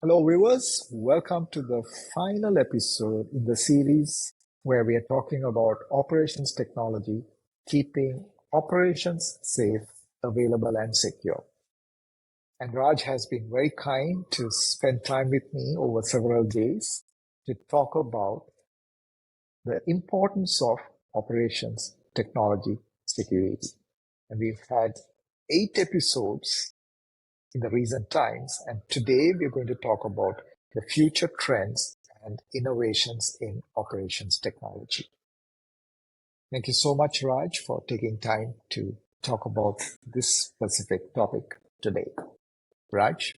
Hello, viewers. Welcome to the final episode in the series where we are talking about operations technology, keeping operations safe, available, and secure. And Raj has been very kind to spend time with me over several days to talk about the importance of operations technology security. And we've had 8 episodes in the recent times. And today we're going to talk about the future trends and innovations in operations technology. Thank you so much, Raj, for taking time to talk about this specific topic today. Raj?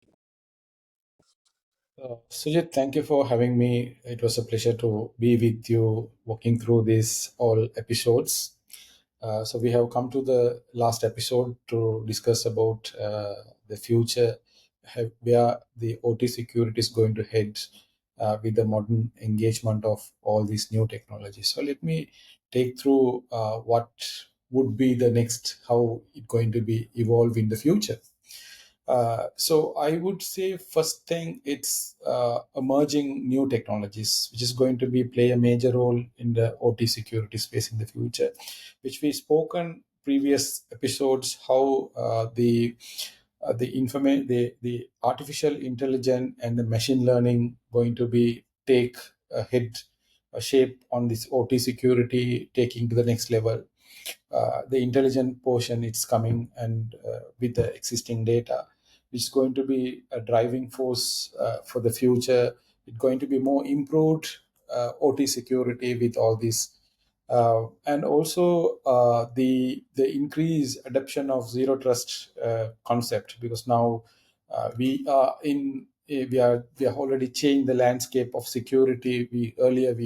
Sujit, thank you for having me. It was a pleasure to be with you walking through these all episodes. So we have come to the last episode to discuss about the future, where the OT security is going to head with the modern engagement of all these new technologies. So let me take through what would be the next, how it going to be evolve in the future. So I would say first thing it's emerging new technologies, which is going to be play a major role in the OT security space in the future, which we spoken previous episodes how the artificial intelligence and the machine learning going to be take a head a shape on this OT security, taking to the next level. The intelligent portion it's coming and with the existing data, which is going to be a driving force for the future. It's going to be more improved OT security with all this, and also the increased adoption of zero trust concept, because now we are already changed the landscape of security. We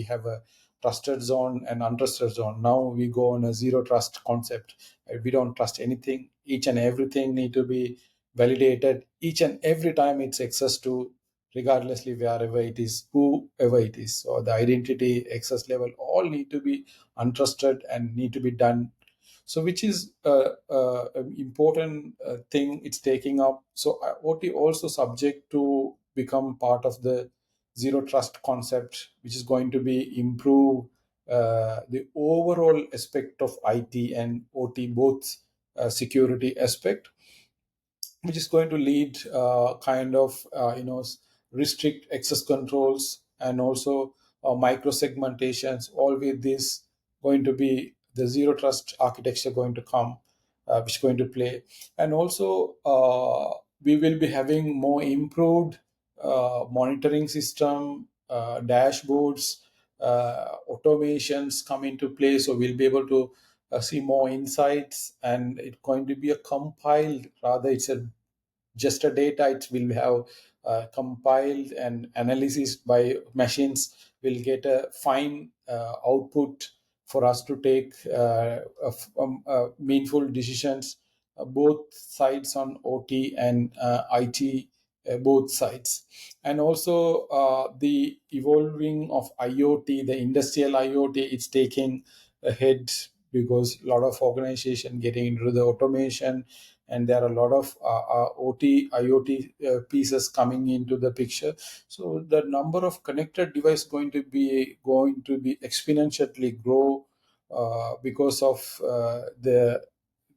have a trusted zone and untrusted zone. Now we go on a zero trust concept. We don't trust anything. Each and everything need to be validated each and every time it's access to, regardlessly wherever it is, whoever it is. So the identity access level all need to be untrusted and need to be done. So which is an important thing it's taking up. So OT also subject to become part of the zero trust concept, which is going to be improve the overall aspect of IT and OT, both security aspect, which is going to lead kind of restrict access controls and also micro segmentations. All with this going to be the zero trust architecture going to come, which is going to play. And also we will be having more improved monitoring system, dashboards, automations come into play. So we'll be able to see more insights, and it's going to be a compiled, rather it's a just a data. It will have compiled and analysis by machines, will get a fine output for us to take meaningful decisions, both sides on OT and IT, both sides. And also the evolving of IoT, the industrial IoT, it's taking ahead, because a lot of organization getting into the automation, and there are a lot of OT, IoT pieces coming into the picture. So the number of connected device going to be exponentially grow because of the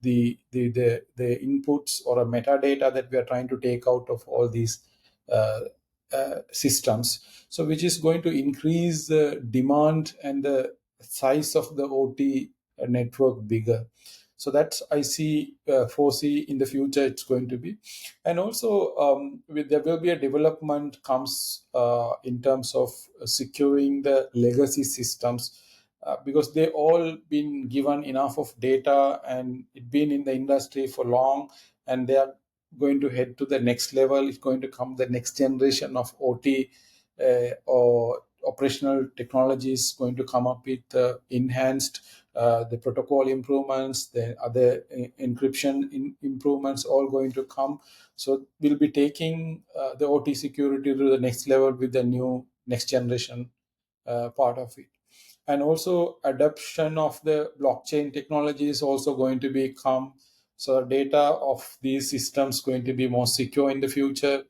inputs or a metadata that we are trying to take out of all these uh, systems. So which is going to increase the demand and the size of the OT network bigger. So that's I see foresee in the future it's going to be. And also there will be a development comes in terms of securing the legacy systems, because they all been given enough of data and it been in the industry for long, and they are going to head to the next level. It's going to come the next generation of OT or operational technologies going to come up with enhanced the protocol improvements, the other encryption improvements all going to come. So we'll be taking the OT security to the next level with the new next generation part of it. And also adoption of the blockchain technology is also going to become, so data of these systems going to be more secure in the future.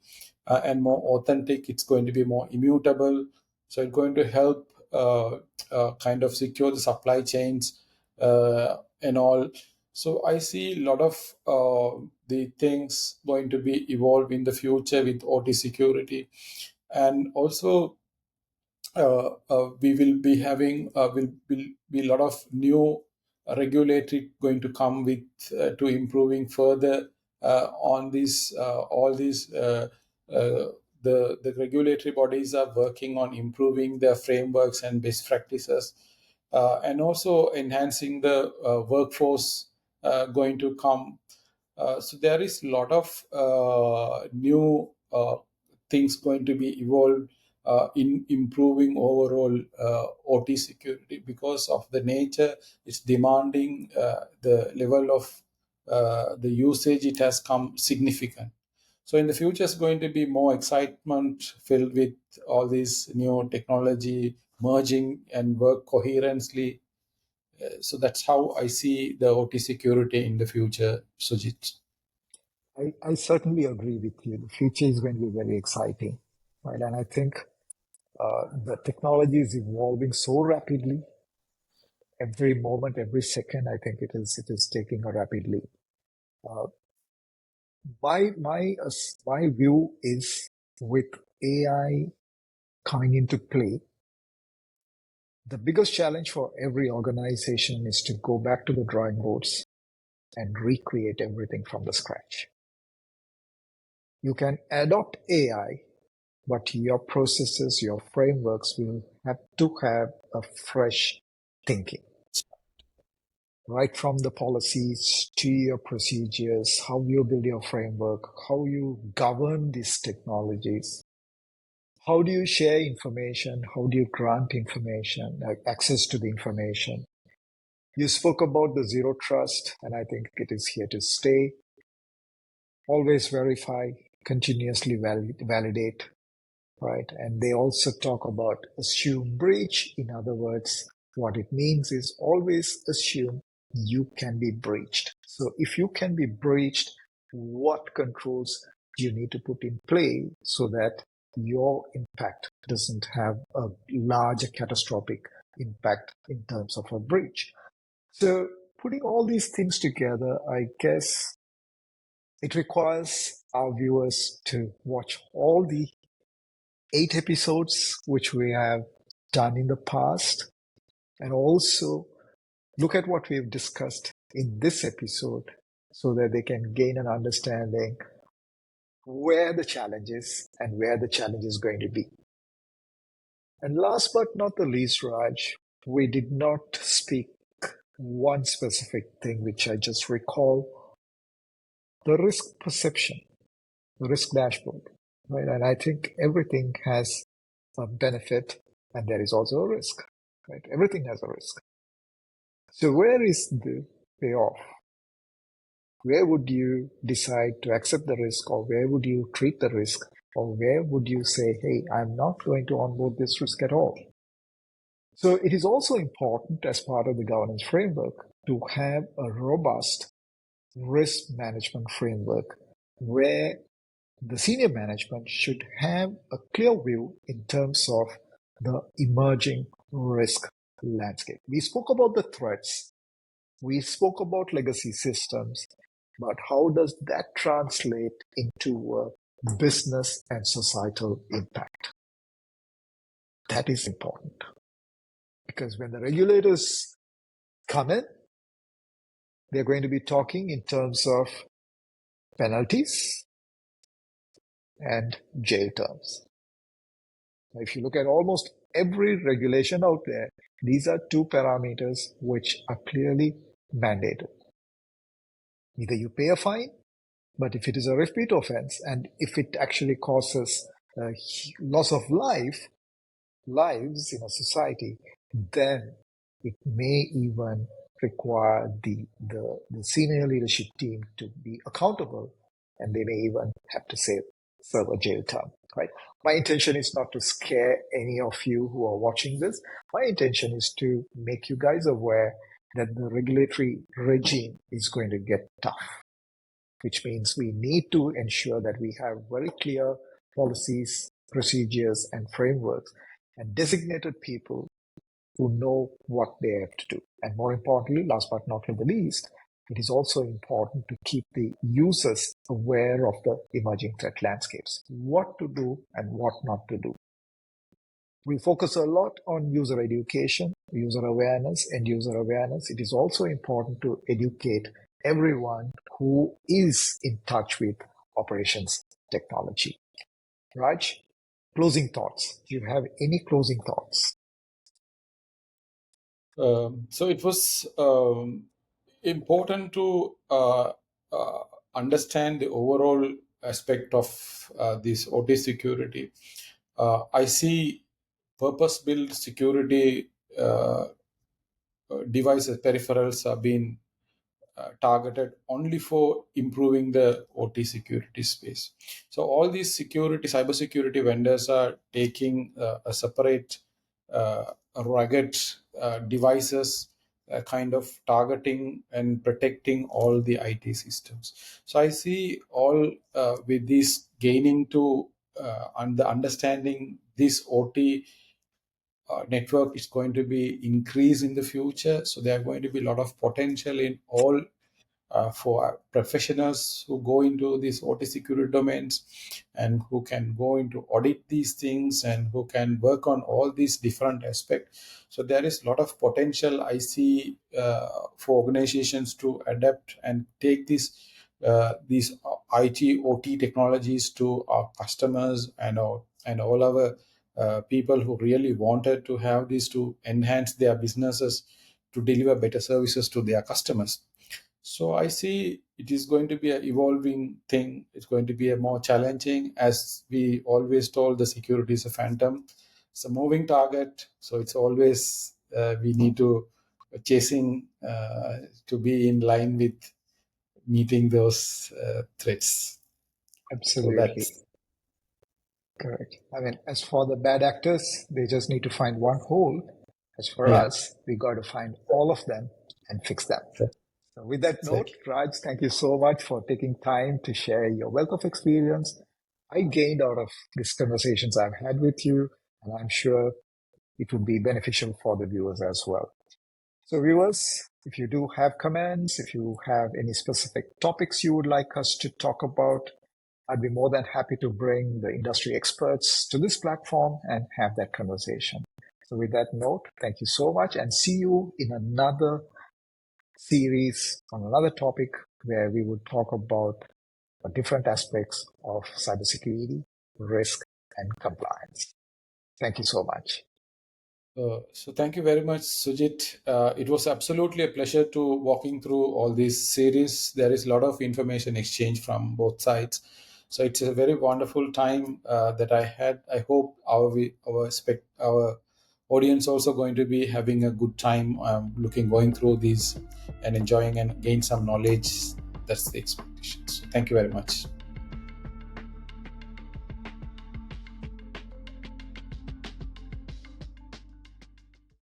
and more authentic. It's going to be more immutable. So it's going to help kind of secure the supply chains and all. So I see a lot of the things going to be evolved in the future with OT security. And also we will be having will be a lot of new regulatory going to come with to improving further on these all these the regulatory bodies are working on improving their frameworks and best practices, and also enhancing the workforce going to come. So there is a lot of new things going to be evolved in improving overall OT security, because of the nature it's demanding the level of the usage. It has come significant. So in the future, it's going to be more excitement filled with all these new technology merging and work coherently. So that's how I see the OT security in the future, Sujit. I certainly agree with you. The future is going to be very exciting, right? And I think the technology is evolving so rapidly. Every moment, every second, I think it is taking a rapid leap. Uh, my view is, with AI coming into play, the biggest challenge for every organization is to go back to the drawing boards and recreate everything from the scratch. You can adopt AI, but your processes, your frameworks will have to have a fresh thinking. Right from the policies to your procedures, how you build your framework, how you govern these technologies, how do you share information, how do you grant information, access to the information. You spoke about the zero trust, and I think it is here to stay. Always verify, continuously validate, right? And they also talk about assume breach. In other words, what it means is always assume you can be breached. So if you can be breached, what controls do you need to put in play so that your impact doesn't have a larger catastrophic impact in terms of a breach? So putting all these things together, I guess it requires our viewers to watch all the 8 episodes which we have done in the past, and also look at what we've discussed in this episode so that they can gain an understanding where the challenge is and where the challenge is going to be. And last but not the least, Raj, we did not speak one specific thing which I just recall: the risk perception, the risk dashboard. Right? And I think everything has a benefit and there is also a risk. Right? Everything has a risk. So where is the payoff? Where would you decide to accept the risk, or where would you treat the risk, or where would you say, hey, I'm not going to onboard this risk at all? So it is also important, as part of the governance framework, to have a robust risk management framework where the senior management should have a clear view in terms of the emerging risk landscape. We spoke about the threats. We spoke about legacy systems, but how does that translate into business and societal impact? That is important, because when the regulators come in, they're going to be talking in terms of penalties and jail terms. If you look at almost every regulation out there, these are two parameters which are clearly mandated. Either you pay a fine, but if it is a repeat offense and if it actually causes loss of lives in a society, then it may even require the senior leadership team to be accountable, and they may even have to serve a jail term, right? My intention is not to scare any of you who are watching this. My intention is to make you guys aware that the regulatory regime is going to get tough, which means we need to ensure that we have very clear policies, procedures, and frameworks, and designated people who know what they have to do. And more importantly, last but not the least, it is also important to keep the users aware of the emerging threat landscapes, what to do and what not to do. We focus a lot on user education, user awareness, and user awareness. It is also important to educate everyone who is in touch with operations technology. Raj, closing thoughts. Do you have any closing thoughts? So it was important to understand the overall aspect of this OT security. I see purpose-built security devices, peripherals are being targeted only for improving the OT security space. So all these cybersecurity vendors are taking a separate rugged devices, kind of targeting and protecting all the IT systems. So I see all with this gaining to and the understanding this OT network is going to be increased in the future. So there are going to be a lot of potential in all for professionals who go into these OT security domains and who can go into audit these things and who can work on all these different aspects. So there is a lot of potential I see for organizations to adapt and take these IT OT technologies to our customers and all our people who really wanted to have these to enhance their businesses to deliver better services to their customers. So I see it is going to be an evolving thing. It's going to be a more challenging, as we always told, the security is a phantom. It's a moving target. So it's always we need to chasing to be in line with meeting those threats. So Absolutely. that's Correct. I mean, as for the bad actors, they just need to find one hole. As for yeah, us, we got to find all of them and fix them. So with that note, exactly. Raj, thank you so much for taking time to share your wealth of experience. I gained out of these conversations I've had with you, and I'm sure it would be beneficial for the viewers as well. So viewers, if you do have comments, if you have any specific topics you would like us to talk about, I'd be more than happy to bring the industry experts to this platform and have that conversation. So with that note, thank you so much and see you in another series on another topic where we would talk about different aspects of cybersecurity, risk, and compliance. Thank you so much. So thank you very much, Sujit. It was absolutely a pleasure to walking through all these series. There is a lot of information exchange from both sides. So it's a very wonderful time that I had. I hope our audience also going to be having a good time looking going through these and enjoying and gain some knowledge. That's the expectation. So thank you very much.